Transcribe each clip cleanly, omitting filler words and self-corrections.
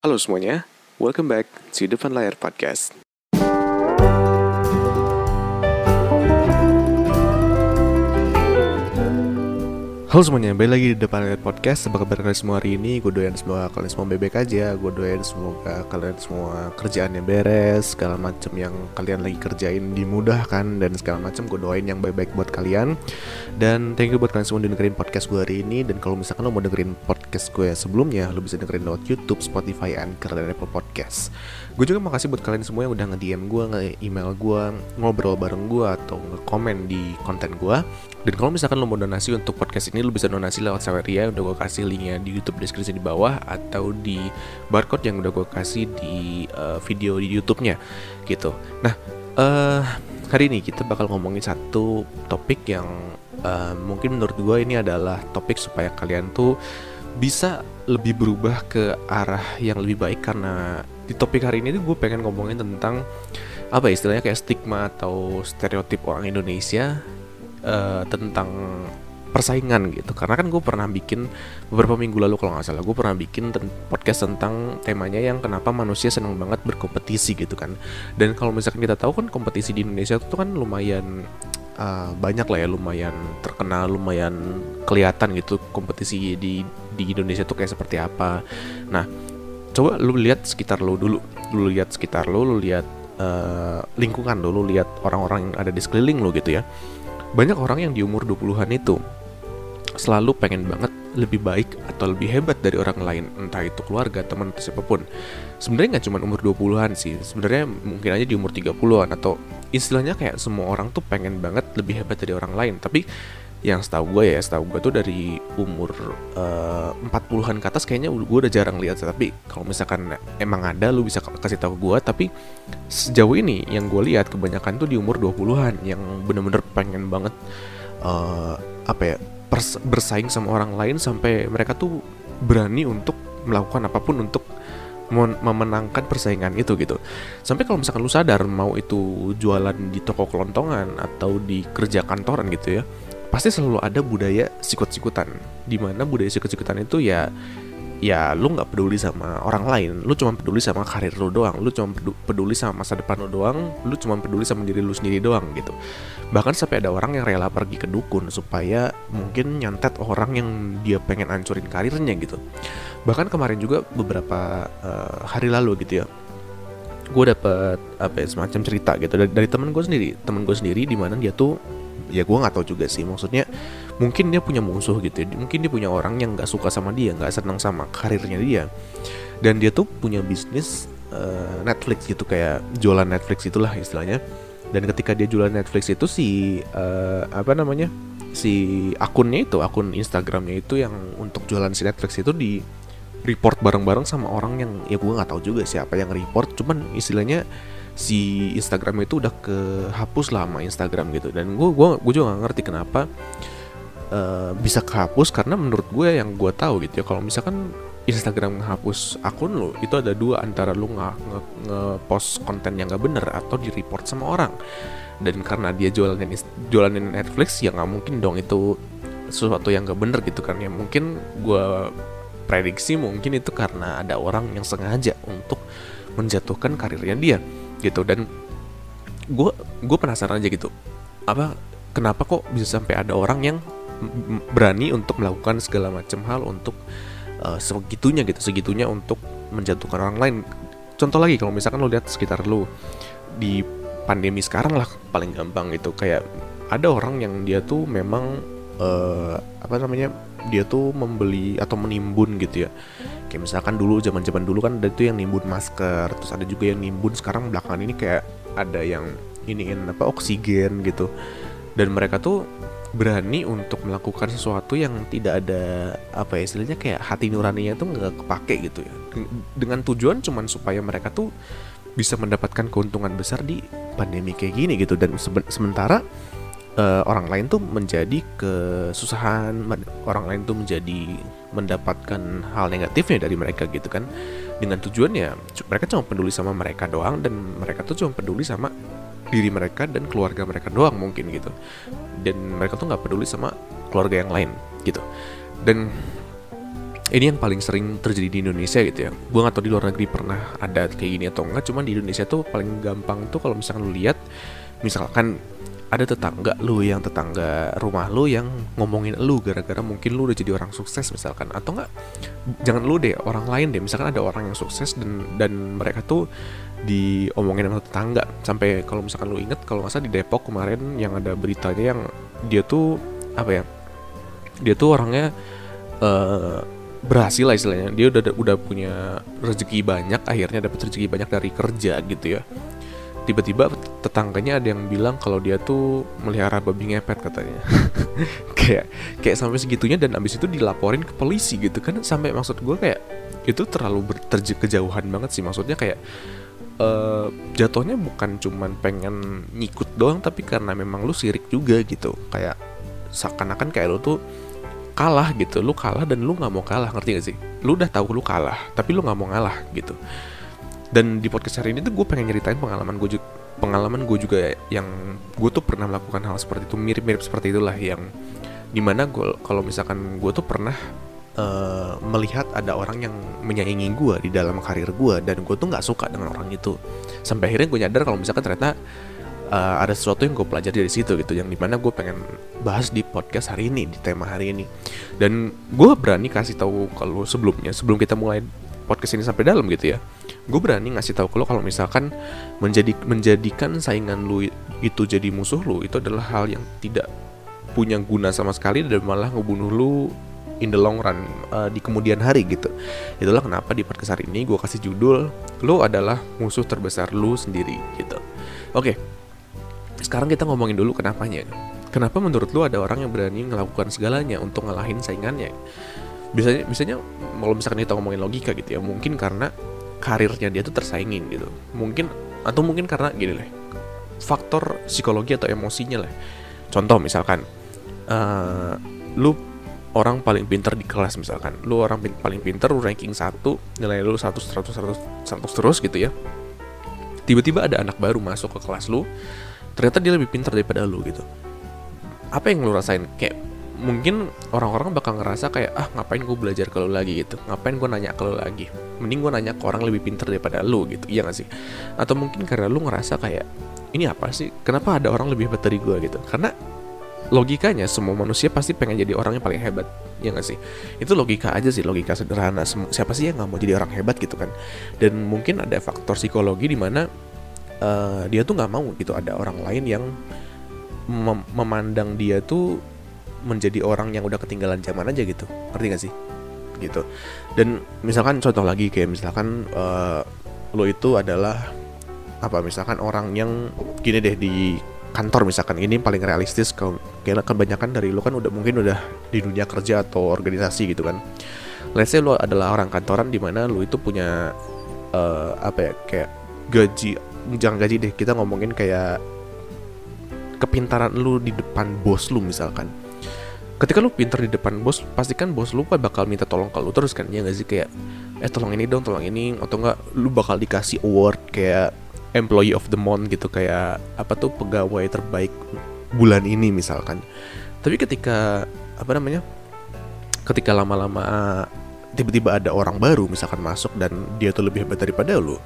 Halo semuanya, welcome back to Depan Layar Podcast. Halo semuanya, balik lagi di Depan Layar Podcast. Apa kabar kalian semua hari ini? Gue doain semoga kalian semua bebek aja. Gue doain semoga kalian semua kerjaannya beres, segala macam yang kalian lagi kerjain dimudahkan dan segala macam. Gue doain yang baik-baik buat kalian. Dan thank you buat kalian semua udah dengerin podcast gue hari ini. Dan kalau misalkan lo mau dengerin podcast gue sebelumnya, lo bisa dengerin lewat YouTube, Spotify, Anchor, dan Apple Podcast. Gue juga makasih buat kalian semua yang udah nge-DM gue, nge-email gue, ngobrol bareng gue, atau nge-komen di konten gue. Dan kalau misalkan lo mau donasi untuk podcast ini, lo bisa donasi lewat Saweria. Udah gue kasih linknya di YouTube deskripsi di bawah, atau di barcode yang udah gue kasih di video di YouTube-nya gitu. Nah, hari ini kita bakal ngomongin satu topik yang mungkin menurut gue ini adalah topik supaya kalian tuh bisa lebih berubah ke arah yang lebih baik. Karena di topik hari ini tuh gue pengen ngomongin tentang apa ya, istilahnya kayak stigma atau stereotip orang Indonesia tentang persaingan gitu. Karena kan gue pernah bikin beberapa minggu lalu kalau nggak salah, gue pernah bikin podcast tentang temanya yang kenapa manusia senang banget berkompetisi gitu kan. Dan kalau misalkan kita tahu kan kompetisi di Indonesia itu kan lumayan banyak lah ya, lumayan terkenal, lumayan kelihatan gitu kompetisi di Indonesia tuh kayak seperti apa. Nah, coba lu lihat sekitar lu dulu, lu lihat sekitar lu lihat lingkungan lu lihat orang-orang yang ada di sekeliling lu gitu ya. Banyak orang yang di umur 20-an itu selalu pengen banget lebih baik atau lebih hebat dari orang lain, entah itu keluarga, teman, atau siapapun. Sebenarnya gak cuma umur 20-an sih, sebenarnya mungkin aja di umur 30-an, atau istilahnya kayak semua orang tuh pengen banget lebih hebat dari orang lain. Tapi yang setahu gue tuh dari umur 40-an ke atas kayaknya gue udah jarang lihat. Tapi kalau misalkan emang ada, lu bisa kasih tahu gue. Tapi sejauh ini yang gue lihat kebanyakan tuh di umur 20-an yang bener-bener pengen banget bersaing sama orang lain, sampai mereka tuh berani untuk melakukan apapun untuk memenangkan persaingan itu gitu. Sampai kalau misalkan lu sadar, mau itu jualan di toko kelontongan atau di kerja kantoran gitu ya, pasti selalu ada budaya sikut-sikutan. Dimana budaya sikut-sikutan itu ya lu nggak peduli sama orang lain, lu cuma peduli sama karir lu doang, lu cuma peduli sama masa depan lu doang, lu cuma peduli sama diri lu sendiri doang gitu. Bahkan sampai ada orang yang rela pergi ke dukun supaya mungkin nyantet orang yang dia pengen hancurin karirnya gitu. Bahkan kemarin juga beberapa hari lalu gitu ya, gue dapet semacam cerita gitu dari temen gue sendiri, di mana dia tuh, ya gue nggak tahu juga sih, maksudnya mungkin dia punya musuh gitu ya, mungkin dia punya orang yang nggak suka sama dia, nggak senang sama karirnya dia, dan dia tuh punya bisnis Netflix gitu, kayak jualan Netflix itulah istilahnya. Dan ketika dia jualan Netflix itu si akunnya itu, akun Instagramnya itu yang untuk jualan si Netflix itu di report bareng-bareng sama orang yang ya gue nggak tahu juga siapa yang report, cuman istilahnya si Instagram itu udah kehapus lah sama Instagram gitu. Dan gue juga gak ngerti kenapa bisa kehapus, karena menurut gue yang gue tahu gitu ya, kalau misalkan Instagram ngehapus akun lo, itu ada dua, antara lo nge-post konten yang gak bener atau di-report sama orang. Dan karena dia jualanin Netflix, ya gak mungkin dong itu sesuatu yang gak bener gitu kan. Ya mungkin gue prediksi mungkin itu karena ada orang yang sengaja untuk menjatuhkan karirnya dia gitu. Dan gue penasaran aja gitu, kenapa kok bisa sampai ada orang yang berani untuk melakukan segala macam hal untuk segitunya untuk menjatuhkan orang lain. Contoh lagi, kalau misalkan lo lihat sekitar lo di pandemi sekarang lah paling gampang gitu, kayak ada orang yang dia tuh memang dia tuh membeli atau menimbun gitu ya. Kayak misalkan zaman dulu kan ada tuh yang nimbun masker, terus ada juga yang nimbun sekarang belakangan ini kayak ada yang iniin oksigen gitu. Dan mereka tuh berani untuk melakukan sesuatu yang tidak ada istilahnya kayak hati nuraninya tuh nggak kepake gitu ya, dengan tujuan cuman supaya mereka tuh bisa mendapatkan keuntungan besar di pandemi kayak gini gitu. Dan sementara orang lain tuh menjadi kesusahan, orang lain tuh menjadi mendapatkan hal negatifnya dari mereka gitu kan, dengan tujuannya mereka cuma peduli sama mereka doang, dan mereka tuh cuma peduli sama diri mereka dan keluarga mereka doang mungkin gitu, dan mereka tuh nggak peduli sama keluarga yang lain gitu. Dan Ini yang paling sering terjadi di Indonesia gitu ya. Gue gak tau di luar negeri pernah ada kayak gini atau enggak. Cuman di Indonesia tuh paling gampang tuh kalau misalkan lu lihat, misalkan ada tetangga rumah lu yang ngomongin lu gara-gara mungkin lu udah jadi orang sukses misalkan. Atau enggak, jangan lu deh, orang lain deh. Misalkan ada orang yang sukses dan mereka tuh diomongin sama tetangga. Sampai kalau misalkan lu inget, kalau nggak salah di Depok kemarin yang ada beritanya yang dia tuh apa ya, dia tuh orangnya berhasil lah istilahnya. Dia udah punya rezeki banyak, akhirnya dapat rezeki banyak dari kerja gitu ya. Tiba-tiba tetangganya ada yang bilang kalau dia tuh melihara babi ngepet katanya. kayak sampai segitunya, dan abis itu dilaporin ke polisi gitu kan. Sampai maksud gue kayak itu terlalu kejauhan banget sih. Maksudnya kayak jatuhnya bukan cuman pengen nyikut doang, tapi karena memang lu sirik juga gitu. Kayak seakan-akan kayak lu tuh kalah gitu, lu kalah dan lu nggak mau kalah, ngerti gak sih? Lu udah tahu lu kalah, tapi lu nggak mau ngalah gitu. Dan di podcast hari ini tuh gue pengen nyeritain pengalaman gue juga yang gue tuh pernah melakukan hal seperti itu, mirip-mirip seperti itulah, yang dimana gue kalau misalkan gue tuh pernah melihat ada orang yang menyaingi gue di dalam karir gue, dan gue tuh nggak suka dengan orang itu. Sampai akhirnya gue nyadar kalau misalkan ternyata ada sesuatu yang gue pelajari dari situ gitu, yang dimana gue pengen bahas di podcast hari ini, di tema hari ini. Dan gue berani kasih tahu kalau sebelum kita mulai podcast ini sampai dalam gitu ya, gue berani ngasih tahu kalau misalkan menjadikan saingan lu itu jadi musuh lu, itu adalah hal yang tidak punya guna sama sekali dan malah ngebunuh lu in the long run di kemudian hari gitu. Itulah kenapa di podcast hari ini gue kasih judul, lu adalah musuh terbesar lu sendiri gitu. Oke. Sekarang kita ngomongin dulu kenapanya. Kenapa menurut lu ada orang yang berani melakukan segalanya untuk ngalahin saingannya? Biasanya kalau misalkan kita ngomongin logika gitu ya, mungkin karena karirnya dia tuh tersaingin gitu. Mungkin karena gini lah, faktor psikologi atau emosinya lah. Contoh misalkan lu orang paling pintar di kelas misalkan. Lu orang paling pintar, lu ranking 1, nilai lu 100 terus gitu ya. Tiba-tiba ada anak baru masuk ke kelas lu, ternyata dia lebih pintar daripada lu gitu. Apa yang lu rasain? Kayak mungkin orang-orang bakal ngerasa kayak, ngapain gue belajar ke lu lagi gitu, ngapain gue nanya ke lu lagi, mending gue nanya ke orang lebih pintar daripada lu gitu, iya gak sih? Atau mungkin karena lu ngerasa kayak, ini apa sih, kenapa ada orang lebih hebat dari gue gitu. Karena logikanya semua manusia pasti pengen jadi orang yang paling hebat, ya gak sih? Itu logika aja sih, logika sederhana. Siapa sih yang gak mau jadi orang hebat gitu kan. Dan mungkin ada faktor psikologi di mana dia tuh nggak mau gitu ada orang lain yang memandang dia tuh menjadi orang yang udah ketinggalan zaman aja gitu, ngerti gak sih gitu. Dan misalkan contoh lagi kayak misalkan lo itu adalah misalkan orang yang gini deh, di kantor misalkan, ini paling realistis. Kayak kebanyakan dari lo kan mungkin udah di dunia kerja atau organisasi gitu kan. Let's say lo adalah orang kantoran di mana lo itu punya kayak jangan gaji deh, kita ngomongin kayak kepintaran lu di depan bos lu misalkan. Ketika lu pintar di depan bos, pastikan bos lu bakal minta tolong ke lu terus kan, ya gak sih? Kayak tolong ini dong, tolong ini, atau enggak lu bakal dikasih award kayak employee of the month gitu, kayak pegawai terbaik bulan ini misalkan. Tapi ketika ketika lama-lama tiba-tiba ada orang baru misalkan masuk dan dia tuh lebih hebat daripada lu,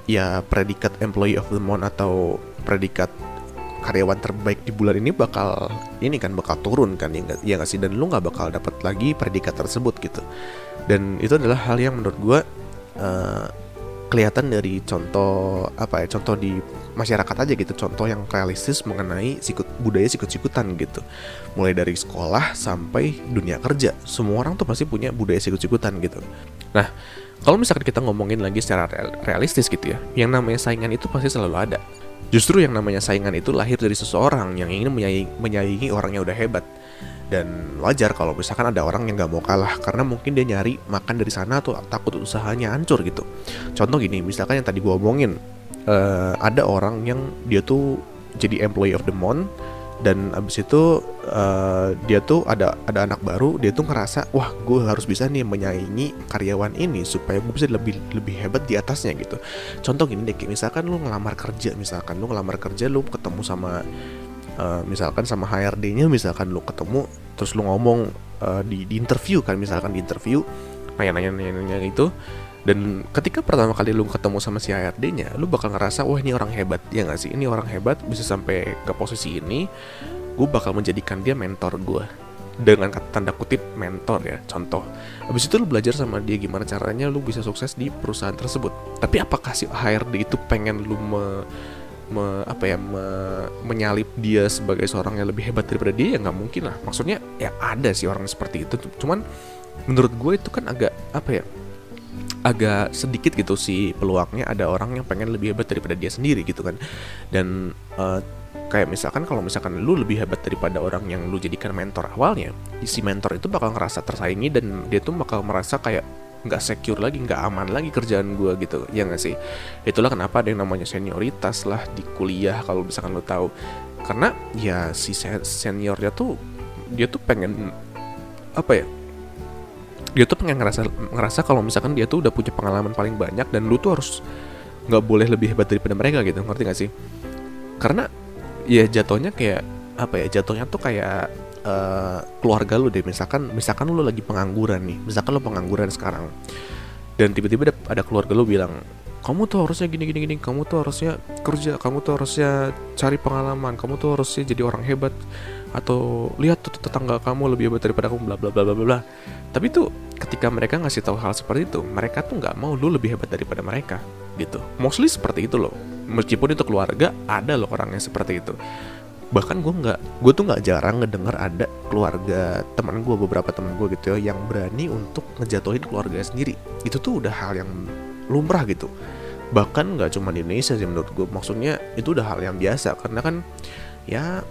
ya predikat employee of the month atau predikat karyawan terbaik di bulan ini bakal turun kan, ya nggak sih? Dan lu nggak bakal dapat lagi predikat tersebut gitu. Dan itu adalah hal yang menurut gue kelihatan dari contoh di masyarakat aja gitu, contoh yang realistis mengenai budaya sikut-sikutan gitu. Mulai dari sekolah sampai dunia kerja, semua orang tuh pasti punya budaya sikut-sikutan gitu. Nah, kalau misalkan kita ngomongin lagi secara realistis gitu ya, yang namanya saingan itu pasti selalu ada. Justru yang namanya saingan itu lahir dari seseorang yang ingin menyaingi orang yang udah hebat. Dan wajar kalau misalkan ada orang yang gak mau kalah, karena mungkin dia nyari makan dari sana atau takut usahanya hancur gitu. Contoh gini, misalkan yang tadi gue omongin, ada orang yang dia tuh jadi employee of the month, dan abis itu dia tuh ada anak baru, dia tuh ngerasa, wah gue harus bisa nih menyaingi karyawan ini supaya gue bisa lebih hebat di atasnya gitu. Contoh gini deh, misalkan lu ngelamar kerja, lu ketemu sama misalkan sama HRD-nya, misalkan lu ketemu terus lu ngomong di interview kan, misalkan di interview nanya itu. Dan ketika pertama kali lu ketemu sama si HRD-nya, lu bakal ngerasa, wah ini orang hebat, ya nggak sih? Ini orang hebat, bisa sampai ke posisi ini. Gue bakal menjadikan dia mentor gue, dengan kata tanda kutip mentor ya, contoh. Habis itu lu belajar sama dia gimana caranya lu bisa sukses di perusahaan tersebut. Tapi apakah si HRD itu pengen lu menyalip dia sebagai seorang yang lebih hebat daripada dia? Ya nggak mungkin lah. Maksudnya ya ada sih orang seperti itu. Cuman menurut gue itu kan agak sedikit gitu sih peluangnya ada orang yang pengen lebih hebat daripada dia sendiri gitu kan. Dan kayak misalkan kalau misalkan lu lebih hebat daripada orang yang lu jadikan mentor awalnya, si mentor itu bakal ngerasa tersaingi dan dia tuh bakal merasa kayak nggak secure lagi, nggak aman lagi kerjaan gue gitu, ya nggak sih? Itulah kenapa ada yang namanya senioritas lah di kuliah kalau misalkan lu tahu. Karena ya si seniornya tuh dia tuh pengen dia tuh pengen ngerasa kalau misalkan dia tuh udah punya pengalaman paling banyak dan lu tuh harus nggak boleh lebih hebat daripada mereka gitu, ngerti gak sih? Karena ya jatuhnya kayak jatuhnya tuh kayak keluarga lu deh. Misalkan lu lagi pengangguran nih, misalkan lu pengangguran sekarang dan tiba-tiba ada keluarga lu bilang, kamu tuh harusnya gini, kamu tuh harusnya kerja, kamu tuh harusnya cari pengalaman, kamu tuh harusnya jadi orang hebat, atau lihat tuh tetangga kamu lebih hebat daripada kamu, bla bla bla bla bla. Tapi tuh ketika mereka ngasih tahu hal seperti itu, mereka tuh nggak mau lu lebih hebat daripada mereka gitu. Mostly seperti itu loh. Meskipun itu keluarga, ada loh orang yang seperti itu. Bahkan gue tuh nggak jarang ngedengar ada keluarga teman gue, beberapa teman gue gitu ya, yang berani untuk ngejatuhin keluarga sendiri. Itu tuh udah hal yang lumrah gitu. Bahkan nggak cuma di Indonesia sih menurut gue. Maksudnya itu udah hal yang biasa, karena kan ya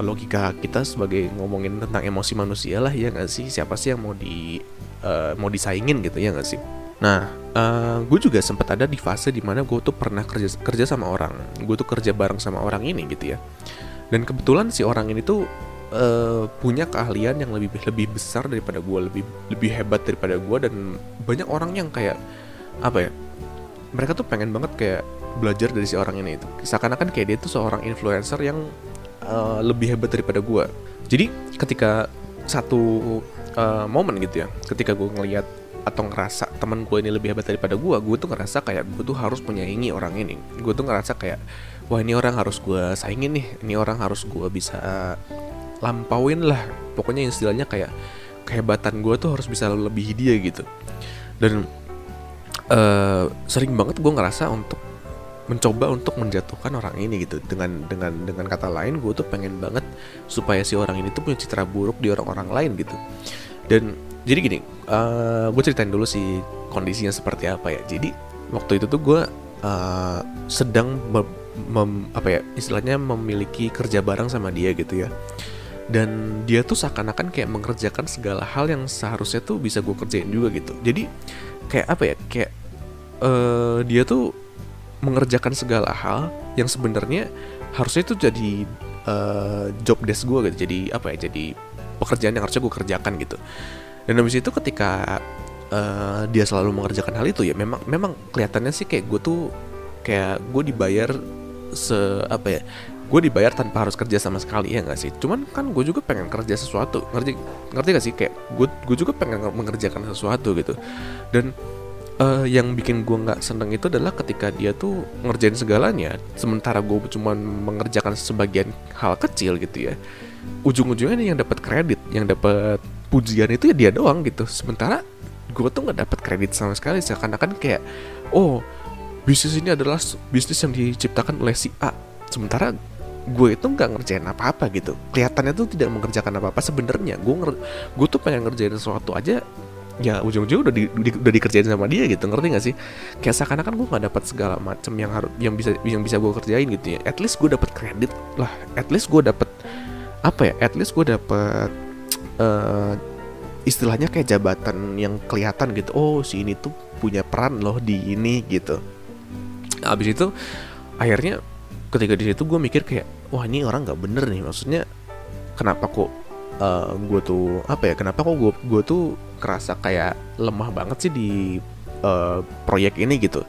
logika kita sebagai ngomongin tentang emosi manusia lah, ya nggak sih? Siapa sih yang mau disaingin gitu, ya nggak sih? Nah, gue juga sempat ada di fase dimana gue tuh pernah kerja sama orang. Gue tuh kerja bareng sama orang ini gitu ya. Dan kebetulan si orang ini tuh punya keahlian yang lebih besar daripada gue, lebih hebat daripada gue. Dan banyak orang yang kayak mereka tuh pengen banget kayak belajar dari si orang ini itu. Seakan-akan kayak dia tuh seorang influencer yang lebih hebat daripada gue. Jadi ketika satu momen gitu ya, ketika gue ngelihat atau ngerasa teman gue ini lebih hebat daripada gue tuh ngerasa kayak gue tuh harus menyaingi orang ini. Gue tuh ngerasa kayak, wah ini orang harus gue saingin nih, ini orang harus gue bisa lampauin lah. Pokoknya istilahnya kayak kehebatan gue tuh harus bisa lebihi dia gitu. Dan sering banget gue ngerasa untuk mencoba untuk menjatuhkan orang ini gitu. Dengan kata lain, gue tuh pengen banget supaya si orang ini tuh punya citra buruk di orang-orang lain gitu. Dan jadi gini, gue ceritain dulu sih kondisinya seperti apa ya. Jadi waktu itu tuh gue sedang istilahnya memiliki kerja bareng sama dia gitu ya. Dan dia tuh seakan-akan kayak mengerjakan segala hal yang seharusnya tuh bisa gue kerjain juga gitu. Jadi kayak dia tuh mengerjakan segala hal yang sebenarnya harusnya itu jadi job desk gue gitu. Jadi pekerjaan yang harusnya gue kerjakan gitu. Dan habis itu ketika dia selalu mengerjakan hal itu ya, memang kelihatannya sih kayak gue dibayar gue dibayar tanpa harus kerja sama sekali, ya nggak sih? Cuman kan gue juga pengen kerja sesuatu, ngerti gak sih? Kayak gue juga pengen mengerjakan sesuatu gitu. Dan yang bikin gue nggak seneng itu adalah ketika dia tuh ngerjain segalanya, sementara gue cuma mengerjakan sebagian hal kecil gitu ya. Ujung-ujungnya nih yang dapat kredit, yang dapat pujian itu ya dia doang gitu. Sementara gue tuh nggak dapat kredit sama sekali. Seakan-akan kayak, oh bisnis ini adalah bisnis yang diciptakan oleh si A, sementara gue itu nggak ngerjain apa-apa gitu. Kelihatannya tuh tidak mengerjakan apa-apa. Sebenarnya gue tuh pengen ngerjain sesuatu aja, ya ujung-ujungnya udah dikerjain sama dia gitu, ngerti gak sih? Kayak seakan-akan gue nggak dapat segala macam yang bisa gue kerjain gitu ya. At least gue dapat kredit lah, at least gue dapat istilahnya kayak jabatan yang kelihatan gitu. Oh si ini tuh punya peran loh di ini gitu. Abis itu akhirnya ketika di situ gue mikir kayak, wah ini orang nggak bener nih. Maksudnya kenapa kok kenapa kok gue tuh kerasa kayak lemah banget sih di proyek ini gitu.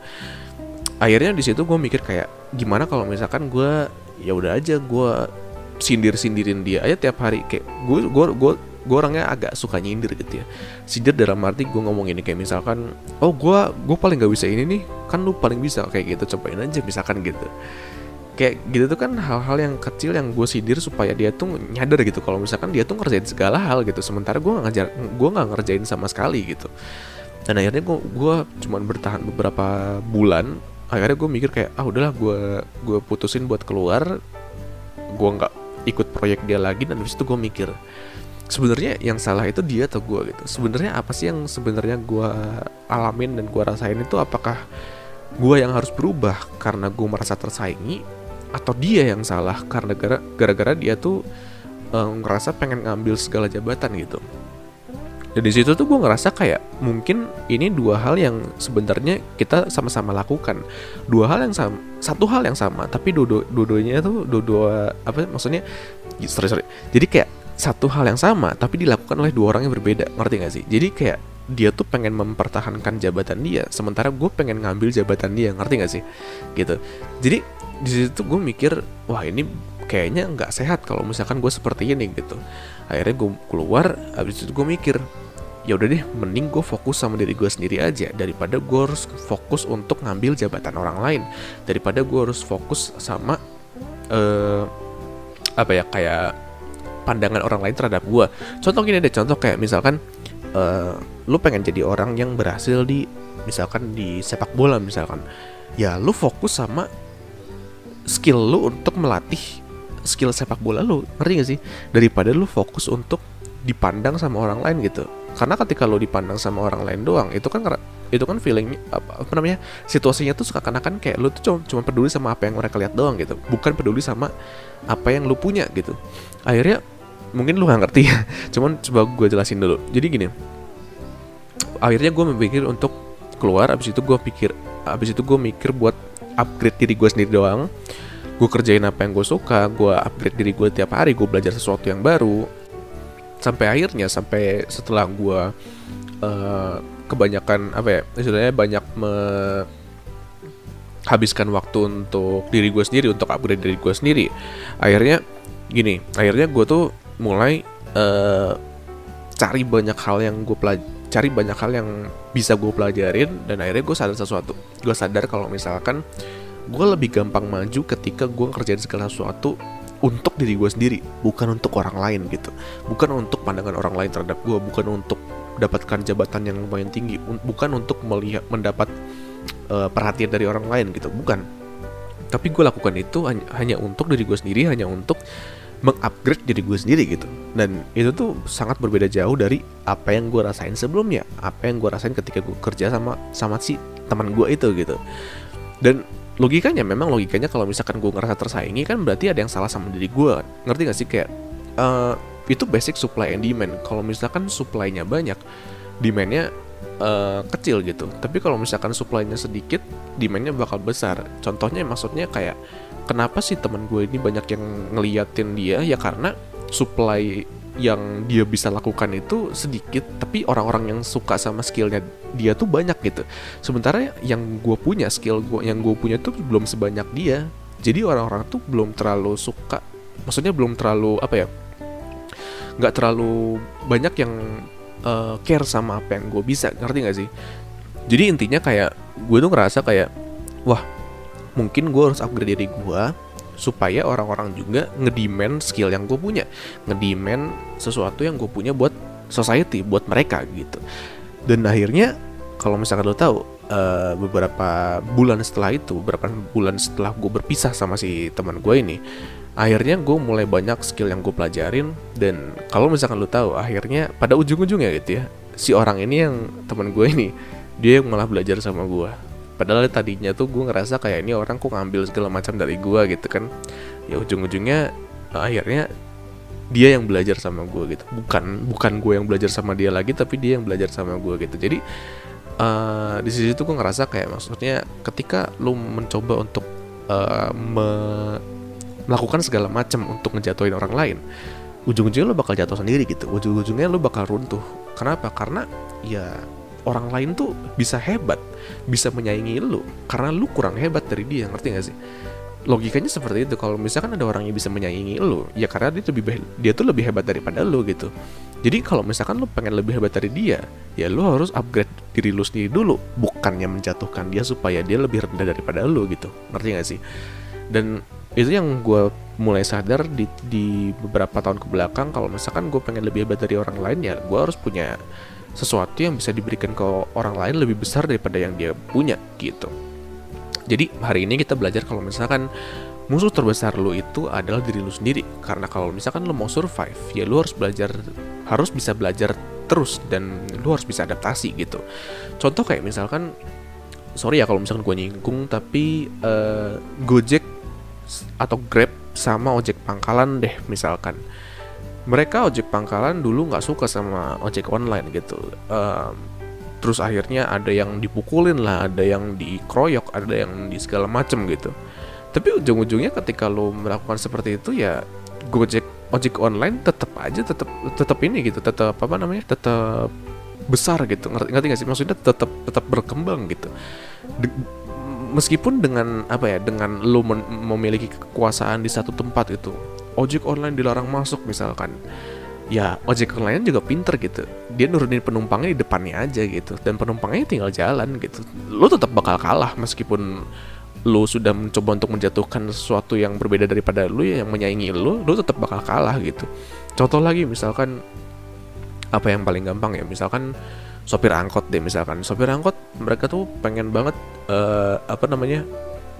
Akhirnya di situ gue mikir kayak, gimana kalau misalkan gue ya udah aja gue sindirin dia aja tiap hari. Kayak gue orangnya agak suka nyindir gitu ya. Sindir dalam arti gue ngomong ini kayak misalkan, oh gue paling gak bisa ini nih, kan lu paling bisa, kayak gitu, cobain aja misalkan gitu. Kayak gitu tuh kan hal-hal yang kecil yang gue sindir supaya dia tuh nyadar gitu kalau misalkan dia tuh ngerjain segala hal gitu, sementara gue nggak ngerjain sama sekali gitu. Dan akhirnya gue cuman bertahan beberapa bulan. Akhirnya gue mikir kayak udahlah, gue putusin buat keluar, gue nggak ikut proyek dia lagi. Dan habis itu gue mikir, sebenarnya yang salah itu dia atau gue gitu. Sebenarnya apa sih yang sebenarnya gue alamin dan gue rasain itu? Apakah gue yang harus berubah karena gue merasa tersaingi, atau dia yang salah karena gara-gara dia tuh ngerasa pengen ngambil segala jabatan gitu. Dan di situ tuh gue ngerasa kayak mungkin ini dua hal yang sebenarnya kita sama-sama lakukan, dua hal yang sama, satu hal yang sama, tapi dua-duanya tuh apa maksudnya, sorry, jadi kayak satu hal yang sama tapi dilakukan oleh dua orang yang berbeda, ngerti gak sih? Jadi kayak dia tuh pengen mempertahankan jabatan dia, sementara gue pengen ngambil jabatan dia, ngerti gak sih? Gitu. Jadi di situ gue mikir, wah ini kayaknya nggak sehat kalau misalkan gue seperti ini gitu. Akhirnya gue keluar. Abis itu gue mikir, ya udah deh, mending gue fokus sama diri gue sendiri aja daripada gue harus fokus untuk ngambil jabatan orang lain, daripada gue harus fokus sama apa ya, kayak pandangan orang lain terhadap gue. Contoh gini deh, contoh kayak misalkan lu pengen jadi orang yang berhasil di misalkan di sepak bola misalkan, ya lu fokus sama skill lu untuk melatih skill sepak bola lu, ngerti gak sih? Daripada lu fokus untuk dipandang sama orang lain gitu. Karena ketika lu dipandang sama orang lain doang, itu kan feeling apa namanya, situasinya tuh seakan-akan kayak lu tuh cuma peduli sama apa yang mereka lihat doang gitu, bukan peduli sama apa yang lu punya gitu. Akhirnya mungkin lu gak ngerti ya, cuman coba gue jelasin dulu. Jadi gini, akhirnya gue memikir untuk keluar. Abis itu gue mikir buat upgrade diri gue sendiri doang. Gue kerjain apa yang gue suka, gue upgrade diri gue tiap hari, gue belajar sesuatu yang baru. Sampai setelah gue kebanyakan apa ya, istilahnya banyak menghabiskan waktu untuk diri gue sendiri, untuk upgrade diri gue sendiri. Akhirnya gue tuh mulai cari banyak hal yang bisa gue pelajarin. Dan akhirnya gue sadar sesuatu. Gue sadar kalau misalkan gue lebih gampang maju ketika gue ngerjain segala sesuatu untuk diri gue sendiri, bukan untuk orang lain gitu, bukan untuk pandangan orang lain terhadap gue, bukan untuk dapatkan jabatan yang lumayan tinggi, bukan untuk mendapat perhatian dari orang lain gitu, bukan. Tapi gue lakukan itu hanya untuk diri gue sendiri, hanya untuk mengupgrade diri gue sendiri gitu. Dan itu tuh sangat berbeda jauh dari apa yang gue rasain sebelumnya, apa yang gue rasain ketika gue kerja sama si teman gue itu gitu. Dan logikanya kalau misalkan gue ngerasa tersaingi, kan berarti ada yang salah sama diri gue, ngerti gak sih? Kayak itu basic supply and demand. Kalau misalkan supply-nya banyak, demand-nya kecil gitu. Tapi kalau misalkan supply-nya sedikit, demand-nya bakal besar. Contohnya maksudnya kayak, kenapa sih teman gue ini banyak yang ngeliatin dia? Ya karena supply yang dia bisa lakukan itu sedikit, tapi orang-orang yang suka sama skillnya dia tuh banyak gitu. Sementara yang gue punya, yang gue punya tuh belum sebanyak dia. Jadi orang-orang tuh belum terlalu suka, maksudnya belum terlalu apa ya, nggak terlalu banyak yang care sama apa yang gue bisa, ngerti gak sih? Jadi intinya kayak gue tuh ngerasa kayak, wah mungkin gue harus upgrade diri gue supaya orang-orang juga ngedemand skill yang gue punya, ngedemand sesuatu yang gue punya buat society, buat mereka gitu. Dan akhirnya kalau misalkan lo tahu, beberapa bulan setelah gue berpisah sama si teman gue ini, akhirnya gue mulai banyak skill yang gue pelajarin. Dan kalau misalkan lo tahu, akhirnya pada ujung-ujungnya gitu ya, si orang ini yang teman gue ini, dia yang malah belajar sama gue. Padahal tadinya tuh gue ngerasa kayak ini orang kok ngambil segala macam dari gue gitu kan. Ya ujung-ujungnya akhirnya dia yang belajar sama gue gitu. Bukan gue yang belajar sama dia lagi, tapi dia yang belajar sama gue gitu. Jadi di situ gue ngerasa kayak, maksudnya ketika lu mencoba untuk melakukan segala macam untuk ngejatuhin orang lain, ujung-ujungnya lu bakal jatuh sendiri gitu. Ujung-ujungnya lu bakal runtuh. Kenapa? Karena ya orang lain tuh bisa hebat, bisa menyaingi lu karena lu kurang hebat dari dia, ngerti gak sih? Logikanya seperti itu. Kalau misalkan ada orang yang bisa menyaingi lu, ya karena dia tuh lebih hebat daripada lu gitu. Jadi kalau misalkan lu pengen lebih hebat dari dia, ya lu harus upgrade diri lu sendiri dulu, bukannya menjatuhkan dia supaya dia lebih rendah daripada lu gitu. Ngerti gak sih? Dan itu yang gue mulai sadar di beberapa tahun kebelakang, kalau misalkan gue pengen lebih hebat dari orang lain, ya gue harus punya sesuatu yang bisa diberikan ke orang lain lebih besar daripada yang dia punya gitu. Jadi hari ini kita belajar kalau misalkan musuh terbesar lu itu adalah diri lu sendiri. Karena kalau misalkan lu mau survive, ya lu harus bisa belajar terus, dan lu harus bisa adaptasi gitu. Contoh kayak misalkan, sorry ya kalau misalkan gue nyinggung, tapi Gojek atau Grab sama ojek pangkalan deh misalkan. Mereka ojek pangkalan dulu nggak suka sama ojek online gitu. Terus akhirnya ada yang dipukulin lah, ada yang dikeroyok, ada yang di segala macem gitu. Tapi ujung-ujungnya ketika lo melakukan seperti itu, ya ojek online tetap ini gitu, tetap besar gitu. Ngerti gak sih? Maksudnya tetap berkembang gitu. Meskipun dengan dengan lo memiliki kekuasaan di satu tempat itu, ojek online dilarang masuk misalkan. Ya ojek online juga pinter gitu, dia nurunin penumpangnya di depannya aja gitu, dan penumpangnya tinggal jalan gitu. Lo tetap bakal kalah meskipun lo sudah mencoba untuk menjatuhkan sesuatu yang berbeda daripada lo, yang menyaingi lo tetap bakal kalah gitu. Contoh lagi misalkan, apa yang paling gampang ya, misalkan sopir angkot deh. Misalkan sopir angkot, mereka tuh pengen banget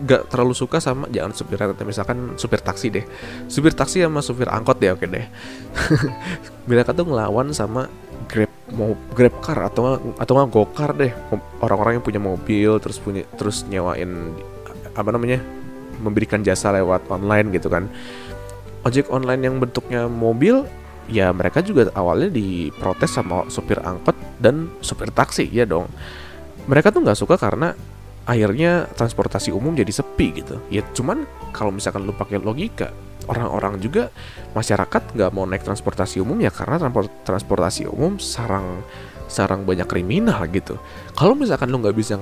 gak terlalu suka sama, jangan supir angkot, misalkan supir taksi deh, supir taksi sama supir angkot deh, oke deh. Mereka tuh ngelawan sama Grab car atau nggak Gokar deh, orang-orang yang punya mobil terus nyewain memberikan jasa lewat online gitu kan. Ojek online yang bentuknya mobil, ya mereka juga awalnya diprotes sama supir angkot dan supir taksi, ya dong. Mereka tuh nggak suka karena akhirnya transportasi umum jadi sepi gitu. Ya cuman kalau misalkan lu pakai logika, orang-orang juga, masyarakat nggak mau naik transportasi umum ya karena transportasi umum sarang banyak kriminal gitu. Kalau misalkan lu nggak bisa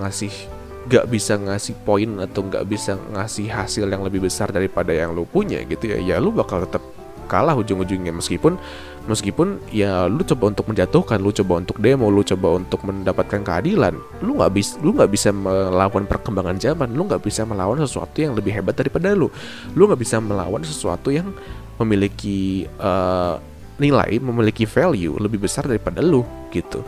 ngasih poin atau nggak bisa ngasih hasil yang lebih besar daripada yang lu punya gitu ya lu bakal tetap kalah ujung-ujungnya. Meskipun ya lu coba untuk menjatuhkan, lu coba untuk demo, lu coba untuk mendapatkan keadilan, lu nggak bisa melawan perkembangan zaman, lu nggak bisa melawan sesuatu yang lebih hebat daripada lu nggak bisa melawan sesuatu yang memiliki nilai, memiliki value lebih besar daripada lu gitu.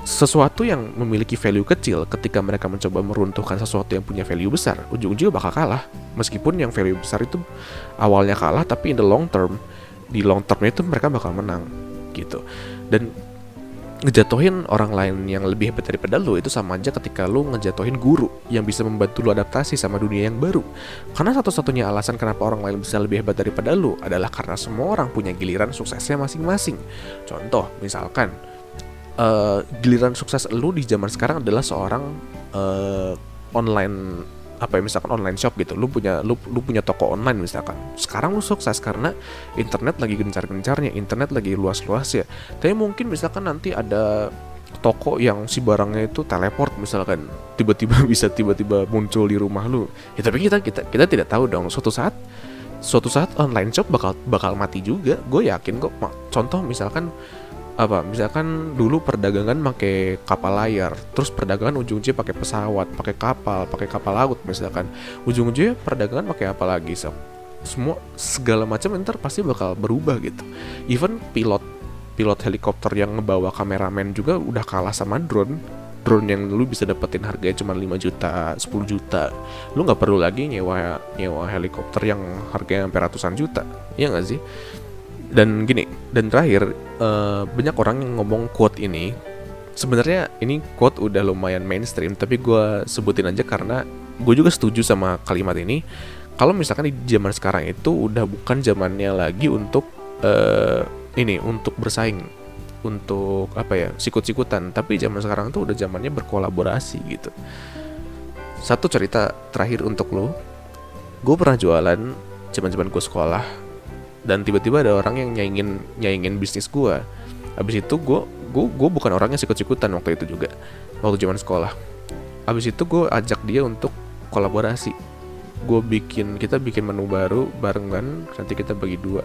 Sesuatu yang memiliki value kecil, ketika mereka mencoba meruntuhkan sesuatu yang punya value besar, ujung-ujungnya bakal kalah. Meskipun yang value besar itu awalnya kalah, tapi di long termnya itu mereka bakal menang gitu. Dan ngejatuhin orang lain yang lebih hebat daripada lu itu sama aja ketika lu ngejatuhin guru yang bisa membantu lu adaptasi sama dunia yang baru. Karena satu-satunya alasan kenapa orang lain bisa lebih hebat daripada lu adalah karena semua orang punya giliran suksesnya masing-masing. Contoh misalkan, giliran sukses lu di zaman sekarang adalah seorang misalkan online shop gitu. Lu punya toko online misalkan. Sekarang lu sukses karena internet lagi gencar-gencarnya, internet lagi luas-luasnya. Tapi mungkin misalkan nanti ada toko yang si barangnya itu teleport misalkan, tiba-tiba muncul di rumah lu. Ya tapi kita tidak tahu dong, suatu saat online shop bakal mati juga. Gue yakin kok. Contoh misalkan misalkan dulu perdagangan pakai kapal layar, terus perdagangan ujung-ujungnya pakai pesawat, pakai kapal laut misalkan. Ujung-ujungnya perdagangan pakai apa lagi, segala macam ntar pasti bakal berubah gitu. Even pilot helikopter yang ngebawa kameramen juga udah kalah sama drone yang lu bisa dapetin harganya cuma 5 juta, 10 juta. Lu nggak perlu lagi nyewa helikopter yang harganya sampai ratusan juta, iya nggak sih? Dan terakhir, banyak orang yang ngomong quote ini. Sebenarnya ini quote udah lumayan mainstream, tapi gue sebutin aja karena gue juga setuju sama kalimat ini. Kalau misalkan di zaman sekarang itu udah bukan zamannya lagi untuk untuk bersaing, untuk sikut-sikutan, tapi zaman sekarang tuh udah zamannya berkolaborasi gitu. Satu cerita terakhir untuk lo, gue pernah jualan zaman gue sekolah. Dan tiba-tiba ada orang yang nyaingin bisnis gue. Abis itu gue bukan orang yang sikut-sikutan waktu itu juga, waktu zaman sekolah. Abis itu gue ajak dia untuk kolaborasi. Kita bikin menu baru barengan, nanti kita bagi dua.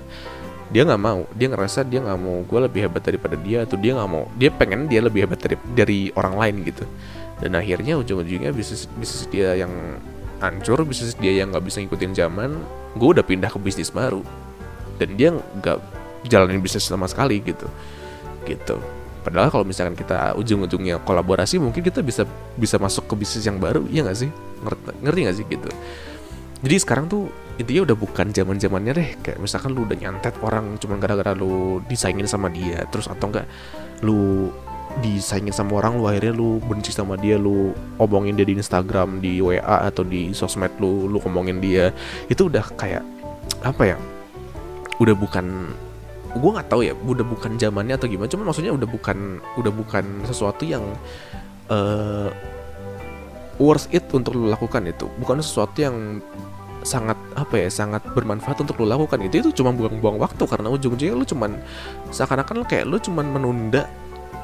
Dia nggak mau, dia ngerasa dia nggak mau gue lebih hebat daripada dia, atau dia nggak mau, dia pengen dia lebih hebat dari orang lain gitu. Dan akhirnya ujung-ujungnya bisnis dia yang hancur, bisnis dia yang nggak bisa ngikutin zaman. Gue udah pindah ke bisnis baru dan dia nggak jalanin bisnis sama sekali gitu. Padahal kalau misalkan kita ujung-ujungnya kolaborasi, mungkin kita bisa masuk ke bisnis yang baru, iya nggak sih? Ngerti nggak sih gitu? Jadi sekarang tuh intinya udah bukan zaman-zamannya deh, kayak misalkan lu udah nyantet orang cuma gara-gara lu disaingin sama dia, terus atau enggak lu disaingin sama orang, lu akhirnya lu benci sama dia, lu omongin dia di Instagram, di WA atau di sosmed, lu ngomongin dia. Itu udah kayak apa ya? Udah bukan, gue nggak tahu ya, udah bukan zamannya atau gimana. Cuman maksudnya udah bukan sesuatu yang worth it untuk lu lakukan. Itu bukan sesuatu yang sangat sangat bermanfaat untuk lu lakukan. Itu cuma buang-buang waktu, karena ujung-ujungnya lu cuman seakan-akan lu cuman menunda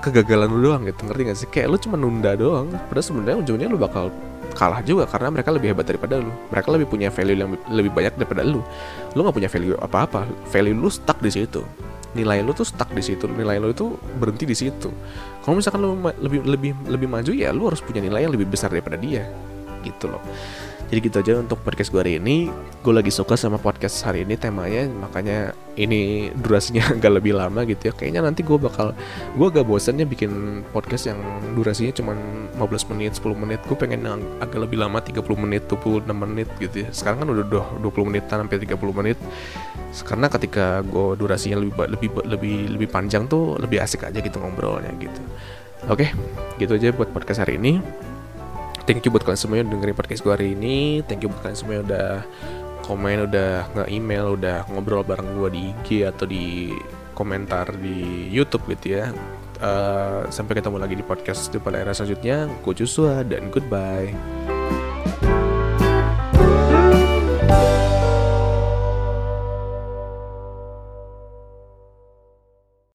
kegagalan lu doang gitu. Ngerti gak sih? Kayak lu cuma nunda doang, padahal sebenarnya ujungnya lu bakal kalah juga, karena mereka lebih hebat daripada lu. Mereka lebih punya value yang lebih banyak daripada lu. Lu nggak punya value apa-apa. Value lu stuck di situ. Nilai lu tuh stuck di situ. Nilai lu itu berhenti di situ. Kalau misalkan lu lebih maju, ya lu harus punya nilai yang lebih besar daripada dia. Gitu loh. Jadi gitu aja untuk podcast gue hari ini. Gue lagi suka sama podcast hari ini temanya, makanya ini durasinya agak lebih lama gitu ya. Kayaknya nanti gue agak bosannya bikin podcast yang durasinya cuma 15 menit, 10 menit. Gue pengen yang agak lebih lama, 30 menit, 26 menit gitu ya. Sekarang kan udah 20 menitan sampai 30 menit. Karena ketika gue durasinya lebih panjang tuh lebih asik aja gitu ngobrolnya gitu. Oke, gitu aja buat podcast hari ini. Thank you buat kalian semua yang dengerin podcast gue hari ini. Thank you buat kalian semua yang udah komen, udah nge-email, udah ngobrol bareng gue di IG atau di komentar di YouTube gitu ya. Sampai ketemu lagi di podcast di pada era selanjutnya. Gue Joshua dan goodbye.